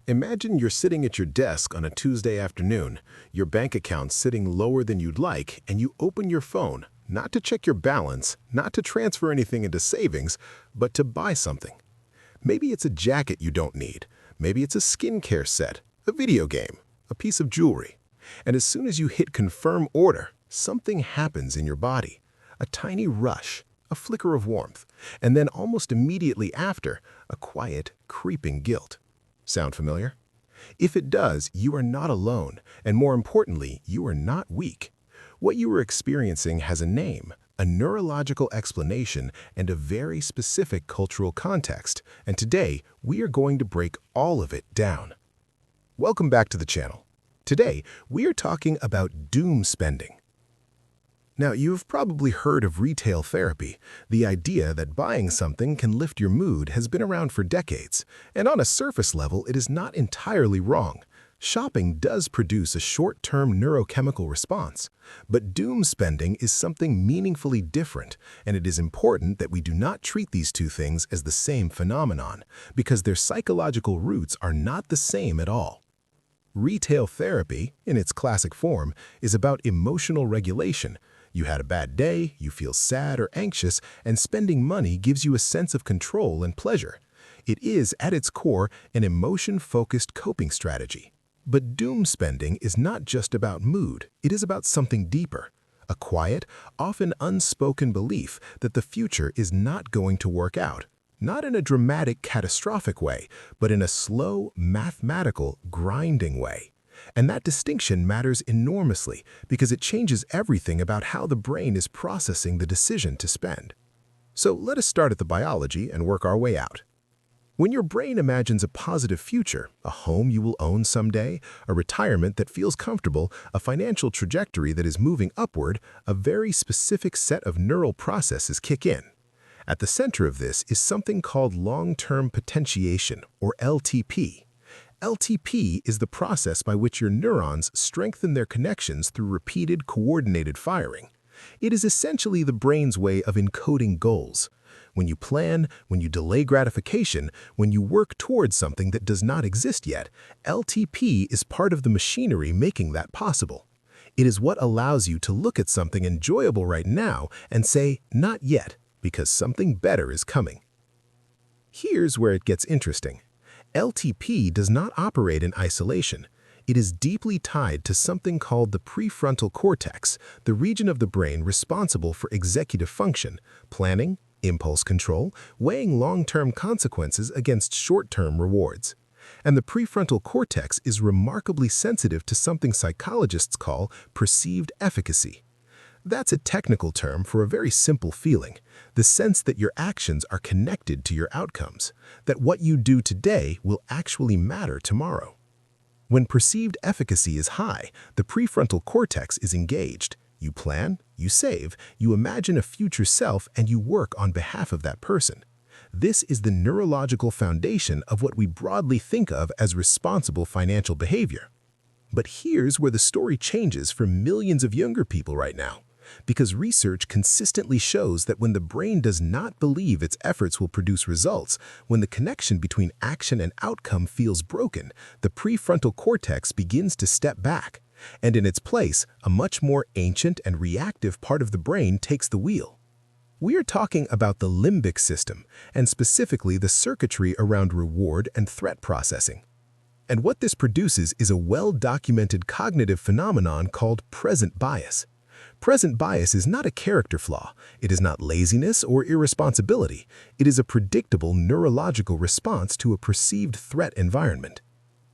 Imagine you're sitting at your desk on a Tuesday afternoon, your bank account sitting lower than you'd like, and you open your phone, not to check your balance, not to transfer anything into savings, but to buy something. Maybe it's a jacket you don't need. Maybe it's a skincare set, a video game, a piece of jewelry. And as soon as you hit confirm order, something happens in your body. A tiny rush, a flicker of warmth, and then almost immediately after, a quiet, creeping guilt. Sound familiar? If it does, you are not alone, and more importantly, you are not weak. What you are experiencing has a name, a neurological explanation, and a very specific cultural context, and today we are going to break all of it down. Welcome back to the channel. Today, we are talking about doom spending. Now, you've probably heard of retail therapy. The idea that buying something can lift your mood has been around for decades, and on a surface level, it is not entirely wrong. Shopping does produce a short-term neurochemical response, but doom spending is something meaningfully different, and it is important that we do not treat these two things as the same phenomenon, because their psychological roots are not the same at all. Retail therapy, in its classic form, is about emotional regulation. You had a bad day, you feel sad or anxious, and spending money gives you a sense of control and pleasure. It is, at its core, an emotion-focused coping strategy. But doom spending is not just about mood, it is about something deeper. A quiet, often unspoken belief that the future is not going to work out. Not in a dramatic, catastrophic way, but in a slow, mathematical, grinding way. And that distinction matters enormously because it changes everything about how the brain is processing the decision to spend. So let us start at the biology and work our way out. When your brain imagines a positive future, a home you will own someday, a retirement that feels comfortable, a financial trajectory that is moving upward, a very specific set of neural processes kick in. At the center of this is something called long-term potentiation, or LTP. LTP is the process by which your neurons strengthen their connections through repeated, coordinated firing. It is essentially the brain's way of encoding goals. When you plan, when you delay gratification, when you work towards something that does not exist yet, LTP is part of the machinery making that possible. It is what allows you to look at something enjoyable right now and say, not yet, because something better is coming. Here's where it gets interesting. LTP does not operate in isolation. It is deeply tied to something called the prefrontal cortex, the region of the brain responsible for executive function, planning, impulse control, weighing long-term consequences against short-term rewards. And the prefrontal cortex is remarkably sensitive to something psychologists call perceived efficacy. That's a technical term for a very simple feeling, the sense that your actions are connected to your outcomes, that what you do today will actually matter tomorrow. When perceived efficacy is high, the prefrontal cortex is engaged. You plan, you save, you imagine a future self, and you work on behalf of that person. This is the neurological foundation of what we broadly think of as responsible financial behavior. But here's where the story changes for millions of younger people right now. Because research consistently shows that when the brain does not believe its efforts will produce results, when the connection between action and outcome feels broken, the prefrontal cortex begins to step back. And in its place, a much more ancient and reactive part of the brain takes the wheel. We are talking about the limbic system, and specifically the circuitry around reward and threat processing. And what this produces is a well-documented cognitive phenomenon called present bias. Present bias is not a character flaw. It is not laziness or irresponsibility. It is a predictable neurological response to a perceived threat environment.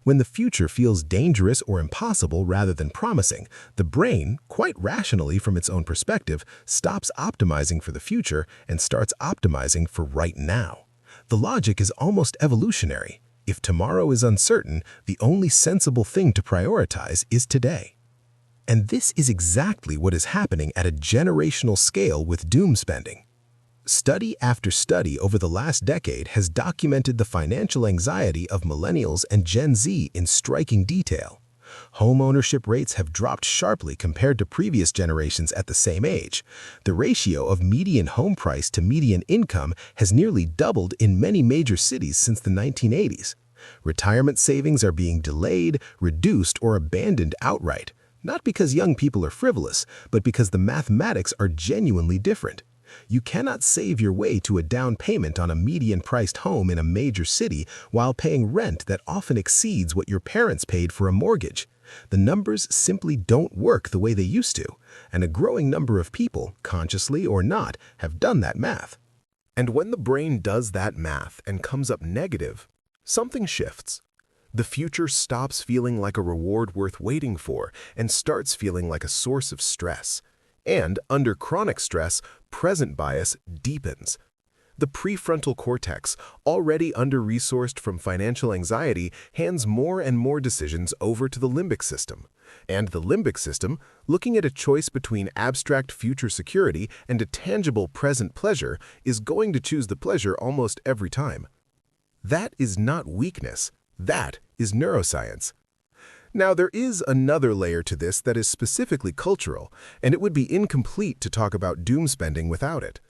When the future feels dangerous or impossible rather than promising, the brain, quite rationally from its own perspective, stops optimizing for the future and starts optimizing for right now. The logic is almost evolutionary. If tomorrow is uncertain, the only sensible thing to prioritize is today. And this is exactly what is happening at a generational scale with doom spending. Study after study over the last decade has documented the financial anxiety of millennials and Gen Z in striking detail. Home ownership rates have dropped sharply compared to previous generations at the same age. The ratio of median home price to median income has nearly doubled in many major cities since the 1980s. Retirement savings are being delayed, reduced, or abandoned outright, not because young people are frivolous, but because the mathematics are genuinely different. You cannot save your way to a down payment on a median-priced home in a major city while paying rent that often exceeds what your parents paid for a mortgage. The numbers simply don't work the way they used to, and a growing number of people, consciously or not, have done that math. And when the brain does that math and comes up negative, something shifts. The future stops feeling like a reward worth waiting for and starts feeling like a source of stress. And under chronic stress, present bias deepens. The prefrontal cortex, already under-resourced from financial anxiety, hands more and more decisions over to the limbic system. And the limbic system, looking at a choice between abstract future security and a tangible present pleasure, is going to choose the pleasure almost every time. That is not weakness. That is neuroscience. Now, there is another layer to this that is specifically cultural, and it would be incomplete to talk about doom spending without it.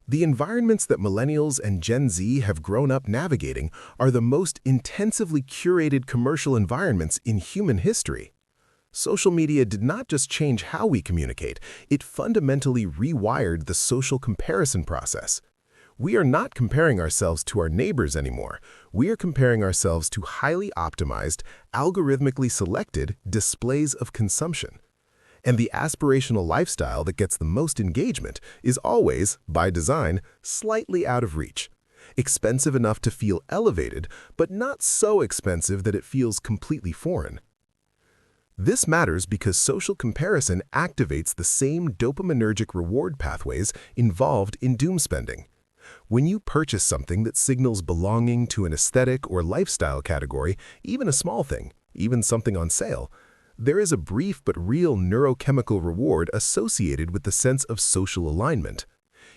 The environments that Millennials and Gen Z have grown up navigating are the most intensively curated commercial environments in human history. Social media did not just change how we communicate, it fundamentally rewired the social comparison process. We are not comparing ourselves to our neighbors anymore. We are comparing ourselves to highly optimized, algorithmically selected displays of consumption. And the aspirational lifestyle that gets the most engagement is always, by design, slightly out of reach. Expensive enough to feel elevated, but not so expensive that it feels completely foreign. This matters because social comparison activates the same dopaminergic reward pathways involved in doom spending. When you purchase something that signals belonging to an aesthetic or lifestyle category, even a small thing, even something on sale, there is a brief but real neurochemical reward associated with the sense of social alignment.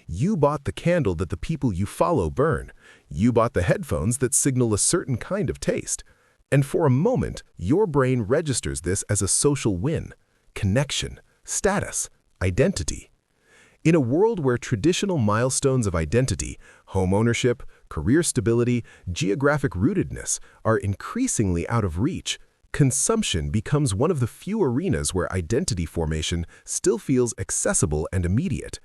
You bought the candle that the people you follow burn. You bought the headphones that signal a certain kind of taste. And for a moment, your brain registers this as a social win, connection, status, identity. In a world where traditional milestones of identity, home ownership, career stability, geographic rootedness are increasingly out of reach, consumption becomes one of the few arenas where identity formation still feels accessible and immediate.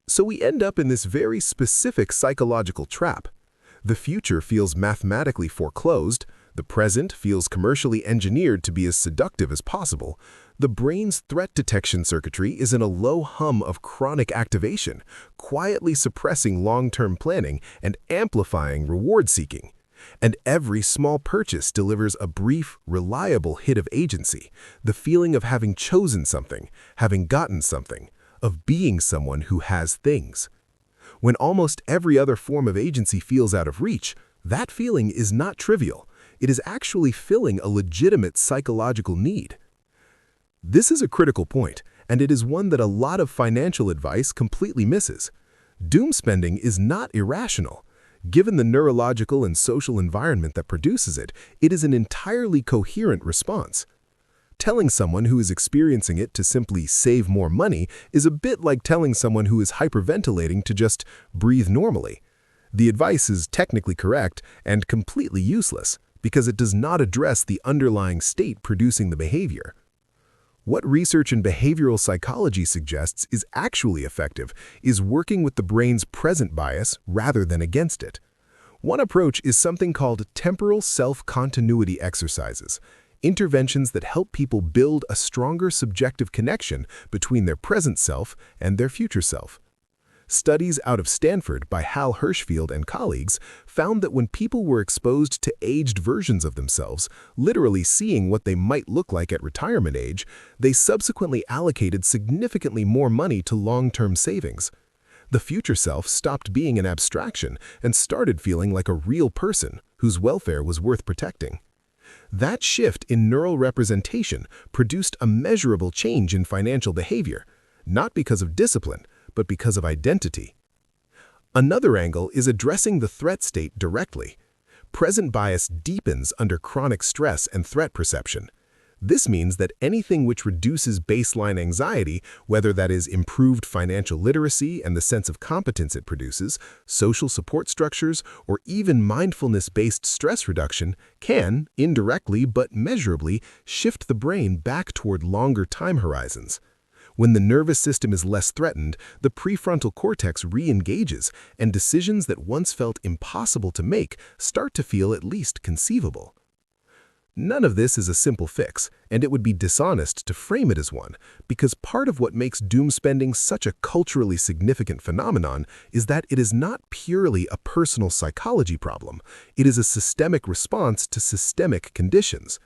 So we end up in this very specific psychological trap. The future feels mathematically foreclosed, the present feels commercially engineered to be as seductive as possible. The brain's threat detection circuitry is in a low hum of chronic activation, quietly suppressing long-term planning and amplifying reward-seeking. And every small purchase delivers a brief, reliable hit of agency, the feeling of having chosen something, having gotten something, of being someone who has things. When almost every other form of agency feels out of reach, that feeling is not trivial. It is actually filling a legitimate psychological need. This is a critical point, and it is one that a lot of financial advice completely misses. Doom spending is not irrational. Given the neurological and social environment that produces it, it is an entirely coherent response. Telling someone who is experiencing it to simply save more money is a bit like telling someone who is hyperventilating to just breathe normally. The advice is technically correct and completely useless because it does not address the underlying state producing the behavior. What research in behavioral psychology suggests is actually effective is working with the brain's present bias rather than against it. One approach is something called temporal self-continuity exercises, interventions that help people build a stronger subjective connection between their present self and their future self. Studies out of Stanford by Hal Hirschfield and colleagues found that when people were exposed to aged versions of themselves, literally seeing what they might look like at retirement age, they subsequently allocated significantly more money to long-term savings. The future self stopped being an abstraction and started feeling like a real person whose welfare was worth protecting. That shift in neural representation produced a measurable change in financial behavior, not because of discipline, but because of identity. Another angle is addressing the threat state directly. Present bias deepens under chronic stress and threat perception. This means that anything which reduces baseline anxiety, whether that is improved financial literacy and the sense of competence it produces, social support structures, or even mindfulness-based stress reduction, can, indirectly but measurably, shift the brain back toward longer time horizons. When the nervous system is less threatened, the prefrontal cortex re-engages, and decisions that once felt impossible to make start to feel at least conceivable. None of this is a simple fix, and it would be dishonest to frame it as one, because part of what makes doom spending such a culturally significant phenomenon is that it is not purely a personal psychology problem. It is a systemic response to systemic conditions.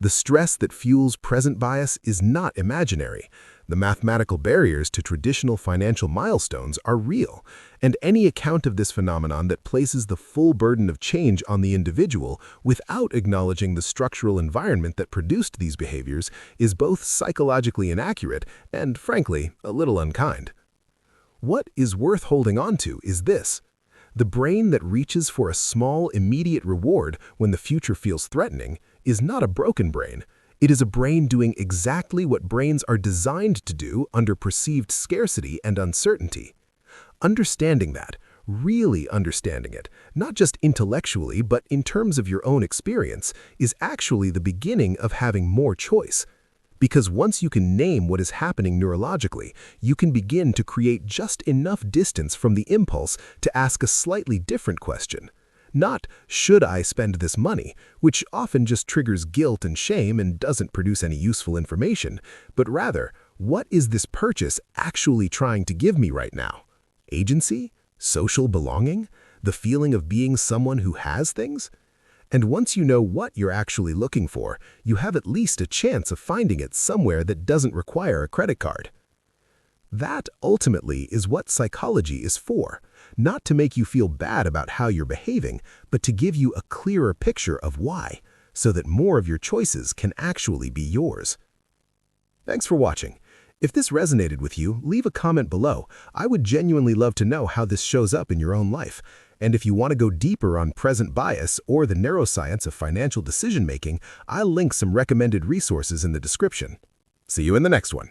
The stress that fuels present bias is not imaginary. The mathematical barriers to traditional financial milestones are real, and any account of this phenomenon that places the full burden of change on the individual without acknowledging the structural environment that produced these behaviors is both psychologically inaccurate and, frankly, a little unkind. What is worth holding on to is this: the brain that reaches for a small, immediate reward when the future feels threatening is not a broken brain. It is a brain doing exactly what brains are designed to do under perceived scarcity and uncertainty. Understanding that, really understanding it, not just intellectually but in terms of your own experience, is actually the beginning of having more choice. Because once you can name what is happening neurologically, you can begin to create just enough distance from the impulse to ask a slightly different question. Not, should I spend this money, which often just triggers guilt and shame and doesn't produce any useful information, but rather, what is this purchase actually trying to give me right now? Agency? Social belonging? The feeling of being someone who has things? And once you know what you're actually looking for, you have at least a chance of finding it somewhere that doesn't require a credit card. That ultimately is what psychology is for, not to make you feel bad about how you're behaving, but to give you a clearer picture of why, so that more of your choices can actually be yours. Thanks for watching. If this resonated with you, leave a comment below. I would genuinely love to know how this shows up in your own life. And if you want to go deeper on present bias or the neuroscience of financial decision-making, I'll link some recommended resources in the description. See you in the next one.